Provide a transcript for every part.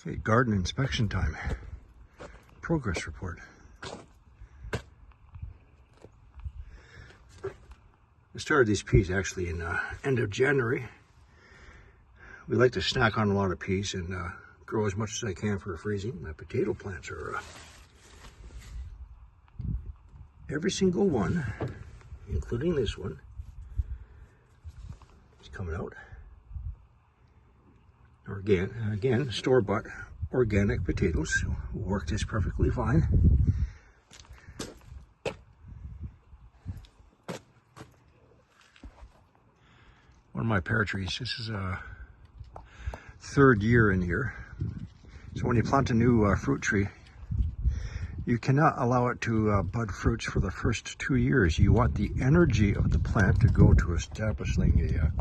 Okay, garden inspection time. Progress report. I started these peas actually in end of January. We like to snack on a lot of peas and grow as much as I can for freezing. My potato plants are every single one, including this one, is coming out. Again, store-bought organic potatoes work just perfectly fine. One of my pear trees, this is a third year in here. So when you plant a new fruit tree, you cannot allow it to bud fruits for the first 2 years. You want the energy of the plant to go to establishing a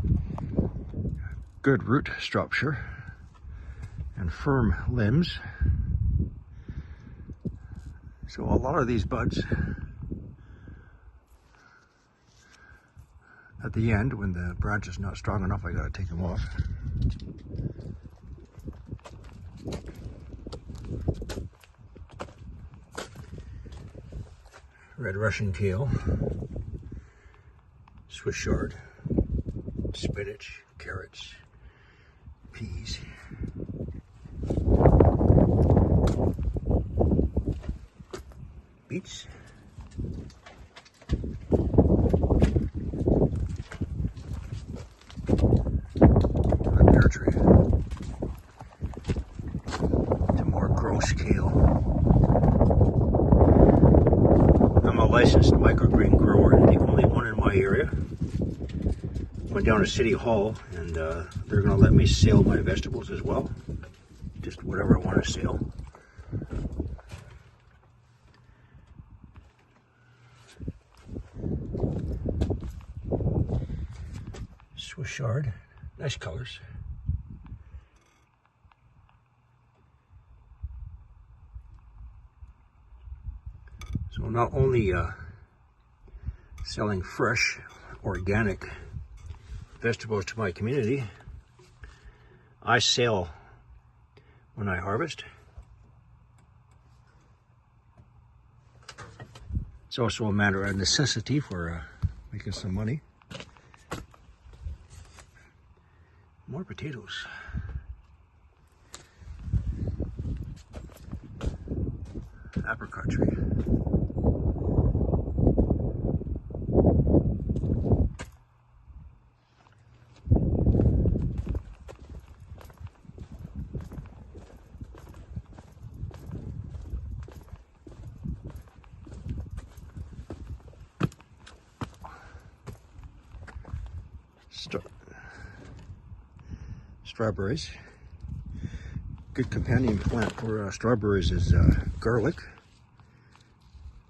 good root structure and firm limbs. So a lot of these buds at the end, when the branch is not strong enough, I gotta take them off. Red Russian kale, Swiss chard, spinach, carrots, peas, beets, a pear tree, some more gross kale. I'm a licensed microgreen grower, the only one in my area. Went down to City Hall and they're going to let me sell my vegetables as well. Just whatever I want to sell. Swiss chard, nice colors. So not only selling fresh, organic vegetables to my community, I sell when I harvest. It's also a matter of necessity for making some money. More potatoes. Apricot tree. Strawberries. Good companion plant for strawberries is garlic.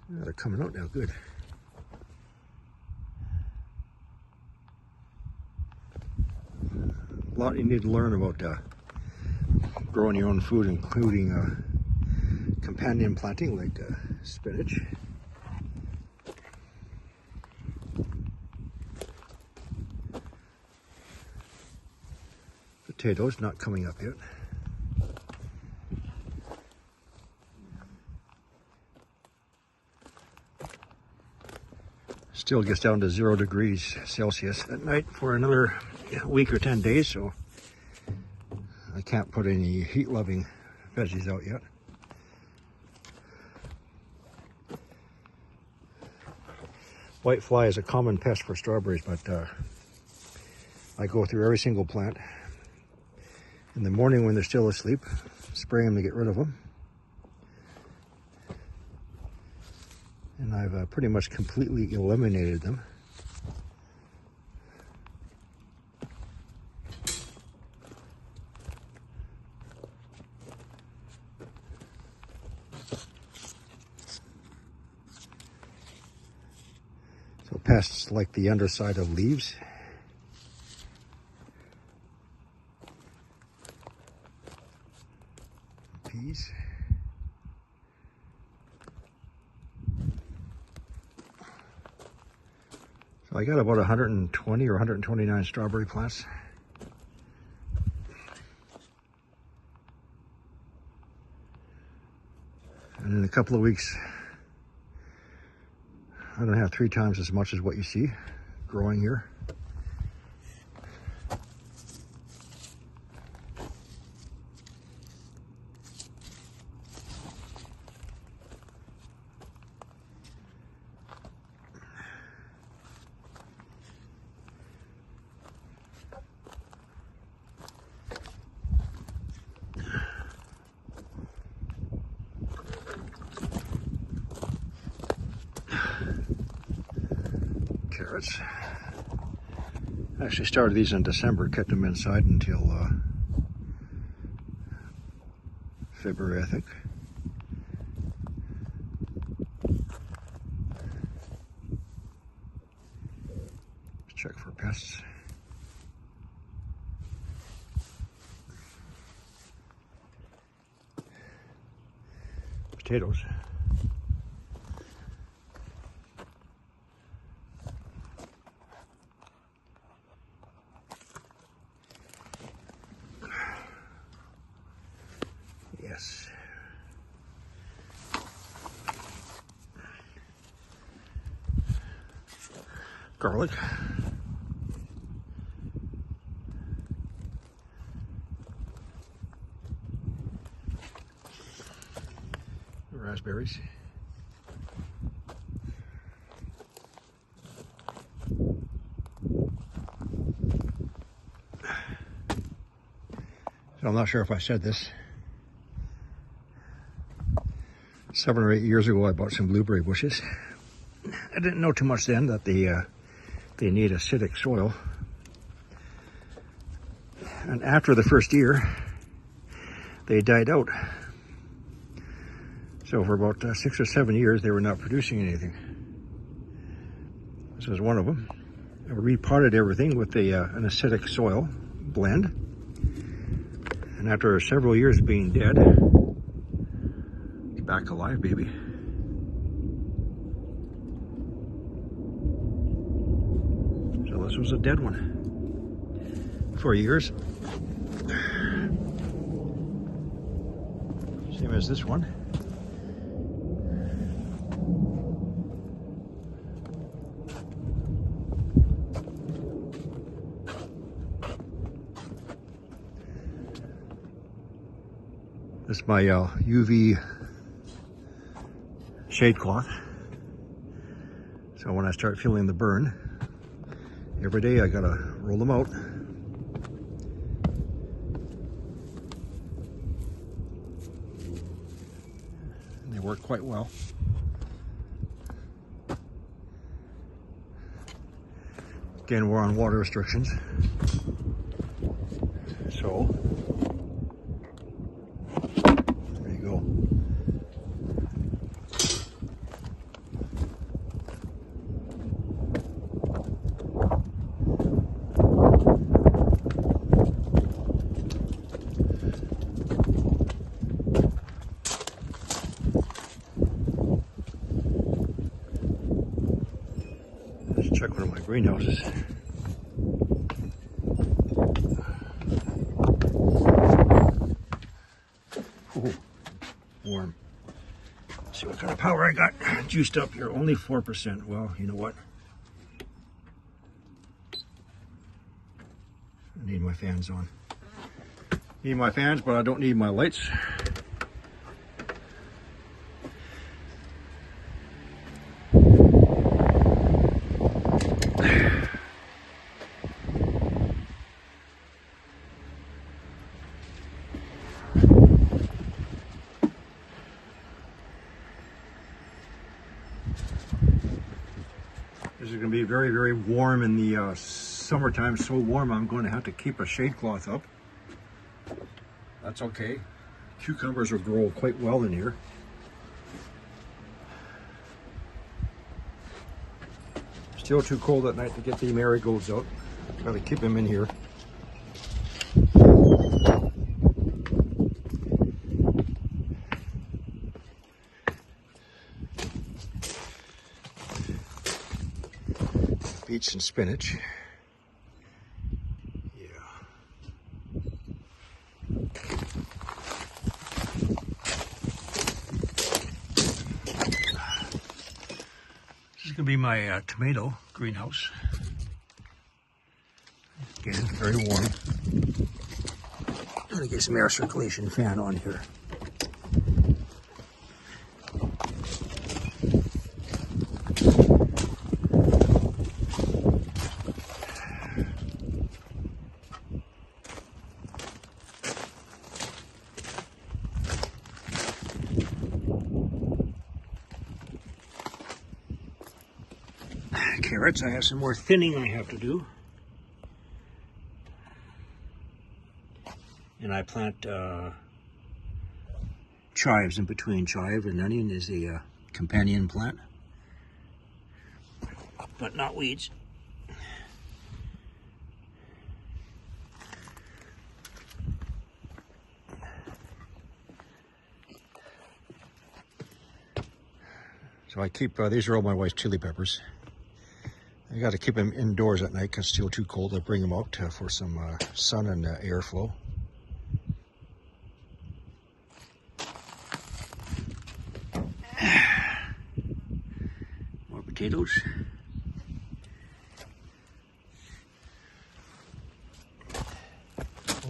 They're coming out now, good. A lot you need to learn about growing your own food, including companion planting like spinach. Potatoes not coming up yet. Still gets down to 0 degrees Celsius at night for another week or 10 days, so I can't put any heat-loving veggies out yet. Whitefly is a common pest for strawberries, but I go through every single plant in the morning when they're still asleep, spray them to get rid of them. And I've pretty much completely eliminated them. So pests like the underside of leaves. Peas. So I got about 120 or 129 strawberry plants. And in a couple of weeks, I'm gonna have 3 times as much as what you see growing here. Carrots. I actually started these in December, kept them inside until February, I think. Let's check for pests. Potatoes. Yes. Garlic. Raspberries. So I'm not sure if I said this. 7 or 8 years ago, I bought some blueberry bushes. I didn't know too much then that they need acidic soil. And after the first year, they died out. So for about 6 or 7 years, they were not producing anything. This was one of them. I repotted everything with an acidic soil blend. And after several years being dead, it's back alive, baby. So this was a dead one for years. Same as this one. This is my UV shade cloth. So when I start feeling the burn, every day I gotta roll them out. And they work quite well. Again, we're on water restrictions. So check one of my greenhouses. Ooh, warm. Let's see what kind of power I got juiced up here. Only 4%. Well, you know what? I need my fans on. Need my fans, but I don't need my lights. This is going to be very, very warm in the summertime. So warm I'm going to have to keep a shade cloth up. That's okay. Cucumbers will grow quite well in here. Still too cold at night to get the marigolds out. Got to keep them in here. Beets and spinach. Yeah. going to be my tomato greenhouse. Again, very warm. I'm going to get some air circulation fan on here. Carrots, I have some more thinning I have to do. And I plant chives in between. Chive and onion is a companion plant, but not weeds. So I keep, these are all my wife's chili peppers. I got to keep them indoors at night because it's still too cold. I bring them out for some sun and airflow. More potatoes.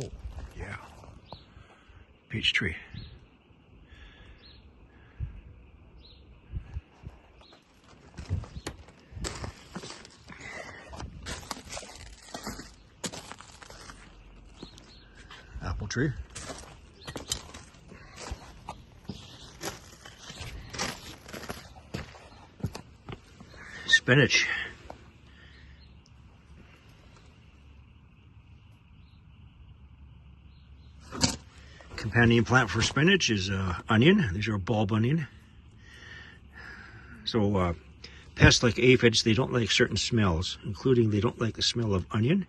Oh, yeah. Peach tree. Apple tree. Spinach. Companion plant for spinach is onion. These are bulb onion. So pests like aphids, they don't like certain smells, including they don't like the smell of onion.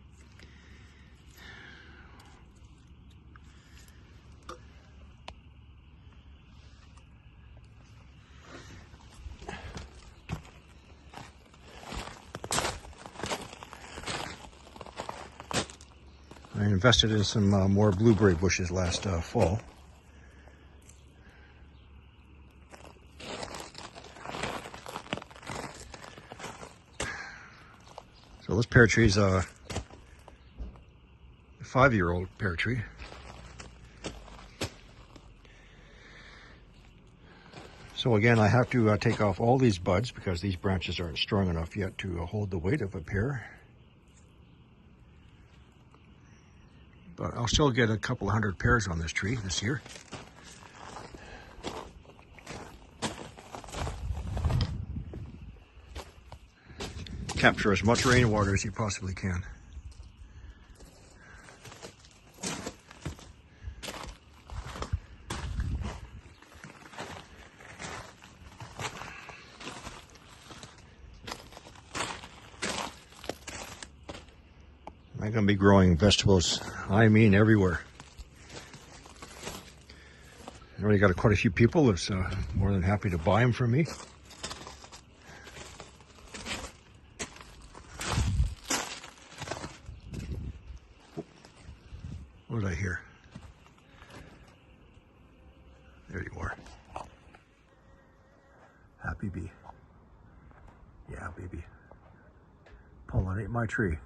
I invested in some more blueberry bushes last fall. So this pear tree is a 5-year-old pear tree. So again, I have to take off all these buds because these branches aren't strong enough yet to hold the weight of a pear. But I'll still get a couple hundred pears on this tree this year. Capture as much rainwater as you possibly can. I'm going to be growing vegetables, I mean everywhere. I already got quite a few people that's more than happy to buy them from me. What did I hear? There you are. Happy bee. Yeah, baby. Pollinate my tree.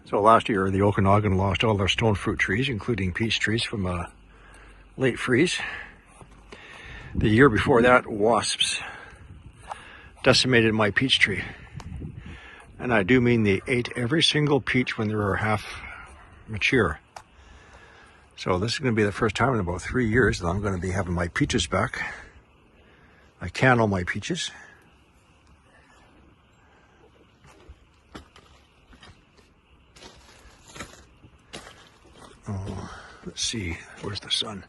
So last year, the Okanagan lost all their stone fruit trees, including peach trees from a late freeze. The year before that, wasps decimated my peach tree. And I do mean they ate every single peach when they were half mature. So this is going to be the first time in about 3 years that I'm going to be having my peaches back. I can all my peaches. Oh, let's see, where's the sun?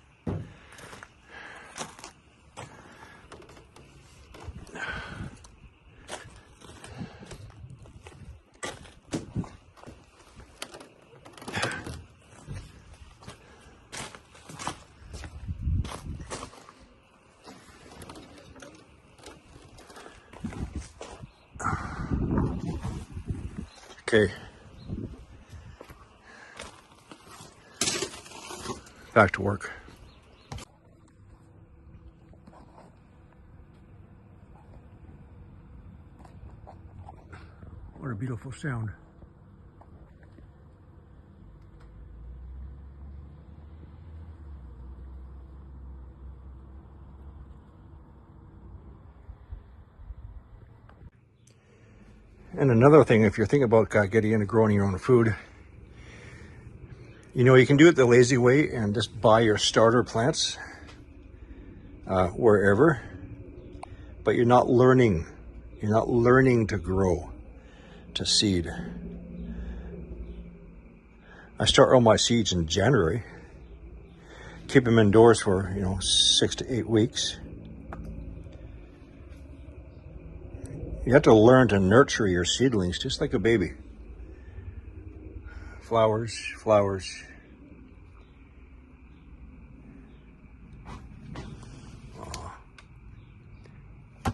Okay. back to work. What a beautiful sound. And another thing, if you're thinking about getting into growing your own food, you know, you can do it the lazy way and just buy your starter plants wherever, but you're not learning. You're not learning to grow, to seed. I start all my seeds in January, keep them indoors for, 6 to 8 weeks. You have to learn to nurture your seedlings just like a baby. Flowers, flowers.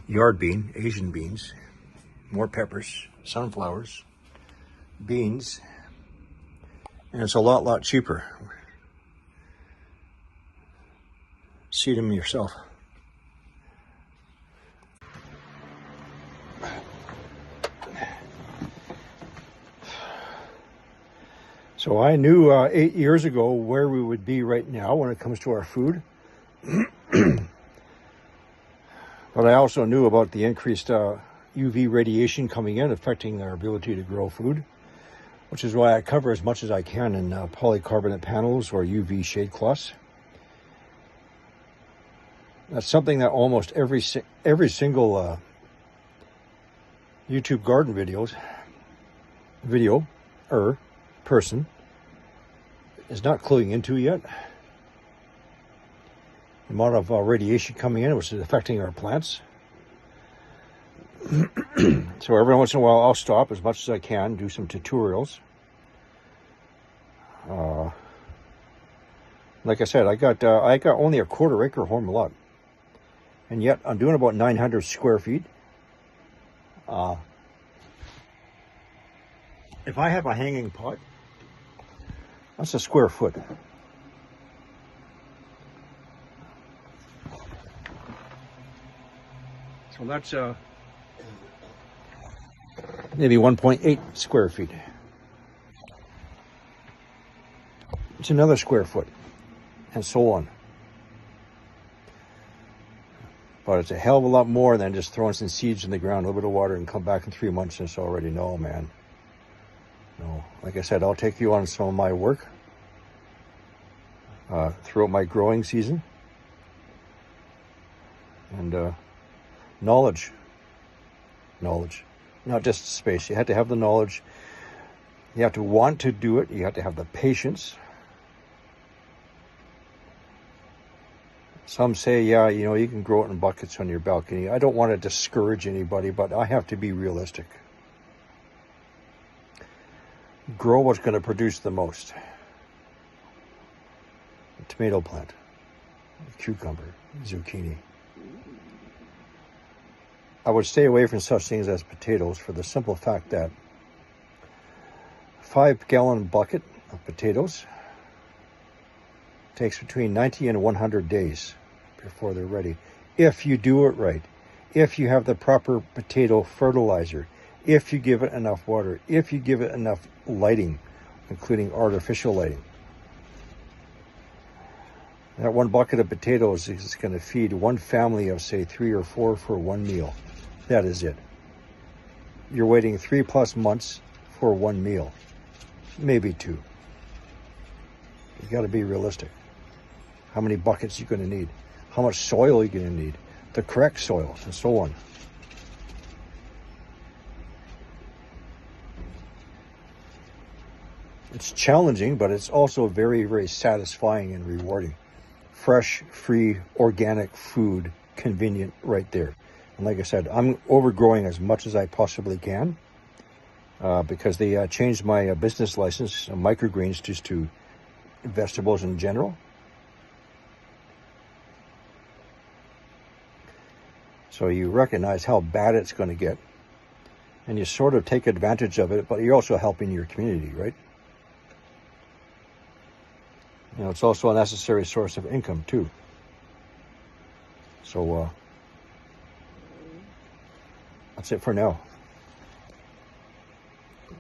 Yard bean, Asian beans, more peppers, sunflowers, beans, and it's a lot cheaper. Seed them yourself. So I knew 8 years ago where we would be right now when it comes to our food. But I also knew about the increased UV radiation coming in, affecting our ability to grow food, which is why I cover as much as I can in polycarbonate panels or UV shade cloths. That's something that almost every single YouTube garden person is not cluing into yet. The amount of radiation coming in, which is affecting our plants. So every once in a while I'll stop as much as I can, do some tutorials. Like I said, I got only a 1/4 acre home lot, and yet I'm doing about 900 square feet. If I have a hanging pot, that's a square foot. So that's maybe 1.8 square feet. It's another square foot, and so on. But it's a hell of a lot more than just throwing some seeds in the ground, a little bit of water, and come back in 3 months and it's already, no, man. No. Like I said, I'll take you on some of my work throughout my growing season. And knowledge, not just space. You have to have the knowledge. You have to want to do it. You have to have the patience. Some say, yeah, you can grow it in buckets on your balcony. I don't want to discourage anybody, but I have to be realistic. Grow what's going to produce the most. A tomato plant, a cucumber, zucchini. I would stay away from such things as potatoes for the simple fact that 5-gallon bucket of potatoes takes between 90 and 100 days before they're ready. If you do it right, if you have the proper potato fertilizer, if you give it enough water, if you give it enough lighting, including artificial lighting. That 1 bucket of potatoes is going to feed one family of, say, 3 or 4 for one meal. That is it. You're waiting 3+ months for one meal, maybe 2. You got to be realistic. How many buckets you're going to need? How much soil you're going to need? The correct soils, and so on. It's challenging, but it's also very, very satisfying and rewarding. Fresh, free, organic food, convenient right there. And like I said, I'm overgrowing as much as I possibly can because they changed my business license, microgreens, just to vegetables in general. So you recognize how bad it's going to get, and you sort of take advantage of it, but you're also helping your community, right? You know, it's also a necessary source of income too. So that's it for now.